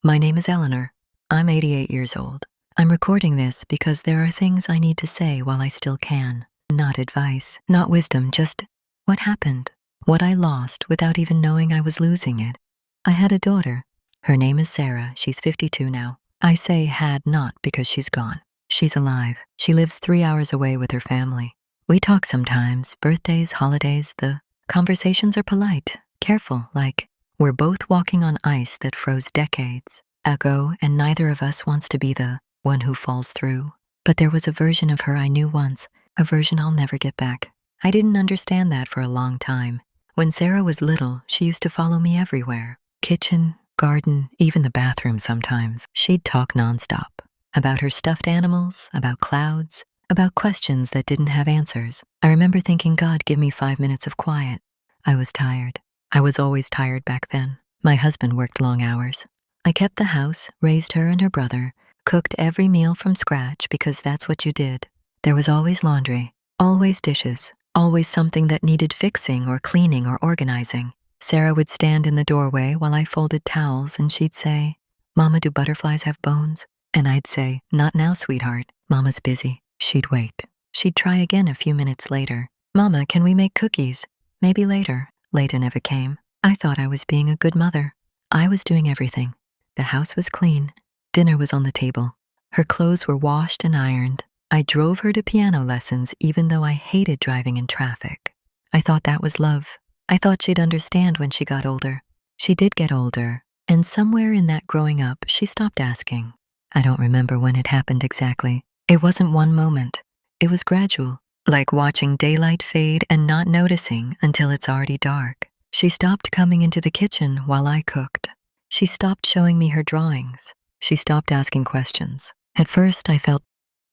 My name is Eleanor. I'm 88 years old. I'm recording this because there are things I need to say while I still can. Not advice, not wisdom, just what happened, what I lost without even knowing I was losing it. I had a daughter. Her name is Sarah. She's 52 now. I say had not because she's gone. She's alive. She lives 3 hours away with her family. We talk sometimes, birthdays, holidays. The conversations are polite, careful, like we're both walking on ice that froze decades ago, and neither of us wants to be the one who falls through. But there was a version of her I knew once, a version I'll never get back. I didn't understand that for a long time. When Sarah was little, she used to follow me everywhere. Kitchen, garden, even the bathroom sometimes. She'd talk nonstop. About her stuffed animals, about clouds, about questions that didn't have answers. I remember thinking, God, give me 5 minutes of quiet. I was tired. I was always tired back then. My husband worked long hours. I kept the house, raised her and her brother, cooked every meal from scratch because that's what you did. There was always laundry, always dishes, always something that needed fixing or cleaning or organizing. Sarah would stand in the doorway while I folded towels and she'd say, Mama, do butterflies have bones? And I'd say, not now, sweetheart. Mama's busy. She'd wait. She'd try again a few minutes later. Mama, can we make cookies? Maybe later. Later never came. I thought I was being a good mother. I was doing everything. The house was clean. Dinner was on the table. Her clothes were washed and ironed. I drove her to piano lessons even though I hated driving in traffic. I thought that was love. I thought she'd understand when she got older. She did get older, and somewhere in that growing up, she stopped asking. I don't remember when it happened exactly. It wasn't one moment. It was gradual, like watching daylight fade and not noticing until it's already dark. She stopped coming into the kitchen while I cooked. She stopped showing me her drawings. She stopped asking questions. At first, I felt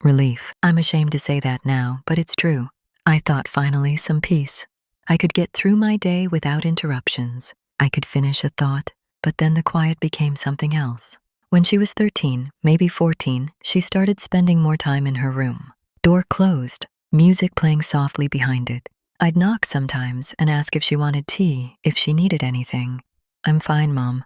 relief. I'm ashamed to say that now, but it's true. I thought finally some peace. I could get through my day without interruptions. I could finish a thought, but then the quiet became something else. When she was 13, maybe 14, she started spending more time in her room. Door closed, music playing softly behind it. I'd knock sometimes and ask if she wanted tea, if she needed anything. I'm fine, Mom.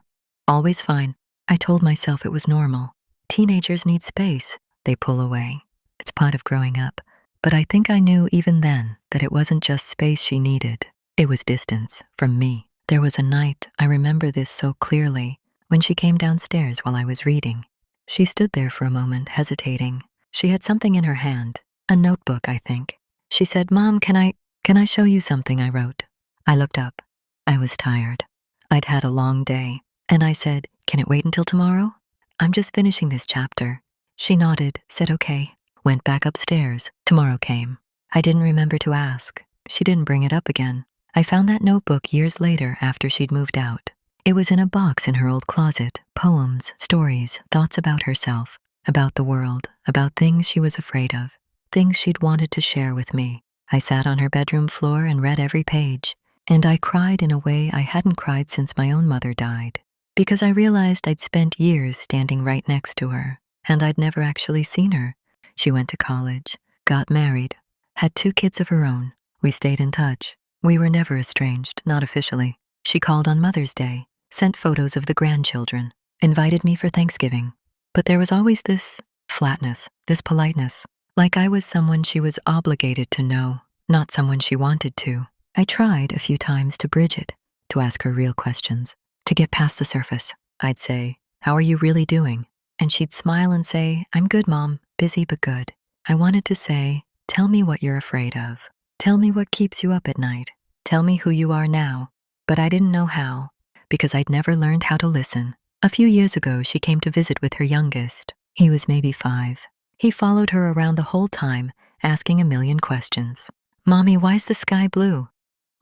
Always fine. I told myself it was normal. Teenagers need space. They pull away. It's part of growing up. But I think I knew even then that it wasn't just space she needed. It was distance from me. There was a night, I remember this so clearly, when she came downstairs while I was reading. She stood there for a moment, hesitating. She had something in her hand, a notebook, I think. She said, Mom, can I show you something I wrote? I looked up. I was tired. I'd had a long day. And I said, can it wait until tomorrow? I'm just finishing this chapter. She nodded, said okay, went back upstairs. Tomorrow came. I didn't remember to ask. She didn't bring it up again. I found that notebook years later after she'd moved out. It was in a box in her old closet. Poems, stories, thoughts about herself, about the world, about things she was afraid of, things she'd wanted to share with me. I sat on her bedroom floor and read every page, and I cried in a way I hadn't cried since my own mother died, because I realized I'd spent years standing right next to her, and I'd never actually seen her. She went to college, got married, had 2 kids of her own. We stayed in touch. We were never estranged, not officially. She called on Mother's Day, sent photos of the grandchildren, invited me for Thanksgiving. But there was always this flatness, this politeness, like I was someone she was obligated to know, not someone she wanted to. I tried a few times to bridge it, to ask her real questions, to get past the surface. I'd say, how are you really doing? And she'd smile and say, I'm good, Mom, busy but good. I wanted to say, tell me what you're afraid of. Tell me what keeps you up at night. Tell me who you are now. But I didn't know how, because I'd never learned how to listen. A few years ago, she came to visit with her youngest. He was maybe 5. He followed her around the whole time, asking a million questions. Mommy, why's the sky blue?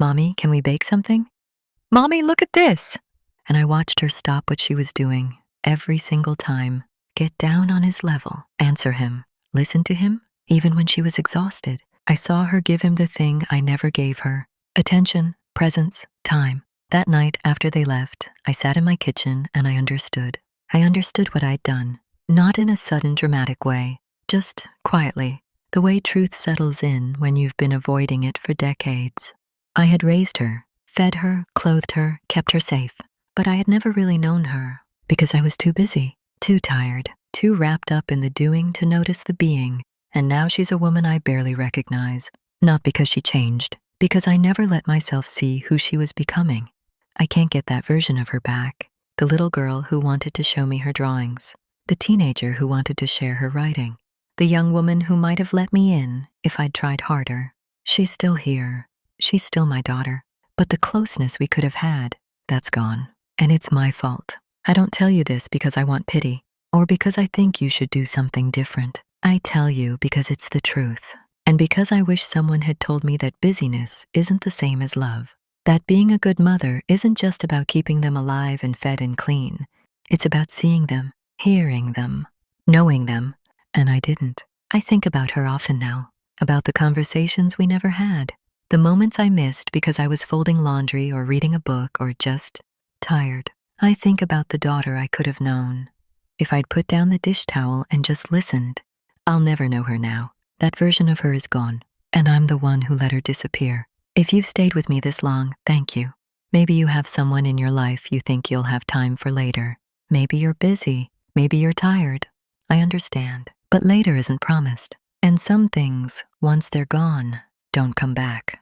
Mommy, can we bake something? Mommy, look at this! And I watched her stop what she was doing every single time. Get down on his level, answer him, listen to him, even when she was exhausted. I saw her give him the thing I never gave her: attention, presence, time. That night after they left, I sat in my kitchen and I understood. I understood what I'd done, not in a sudden dramatic way, just quietly, the way truth settles in when you've been avoiding it for decades. I had raised her, fed her, clothed her, kept her safe, but I had never really known her. Because I was too busy, too tired, too wrapped up in the doing to notice the being. And now she's a woman I barely recognize. Not because she changed, because I never let myself see who she was becoming. I can't get that version of her back. The little girl who wanted to show me her drawings. The teenager who wanted to share her writing. The young woman who might have let me in if I'd tried harder. She's still here. She's still my daughter. But the closeness we could have had, that's gone. And it's my fault. I don't tell you this because I want pity, or because I think you should do something different. I tell you because it's the truth. And because I wish someone had told me that busyness isn't the same as love. That being a good mother isn't just about keeping them alive and fed and clean. It's about seeing them, hearing them, knowing them. And I didn't. I think about her often now, about the conversations we never had, the moments I missed because I was folding laundry or reading a book or just tired. I think about the daughter I could have known. If I'd put down the dish towel and just listened. I'll never know her now. That version of her is gone, and I'm the one who let her disappear. If you've stayed with me this long, thank you. Maybe you have someone in your life you think you'll have time for later. Maybe you're busy. Maybe you're tired. I understand. But later isn't promised. And some things, once they're gone, don't come back.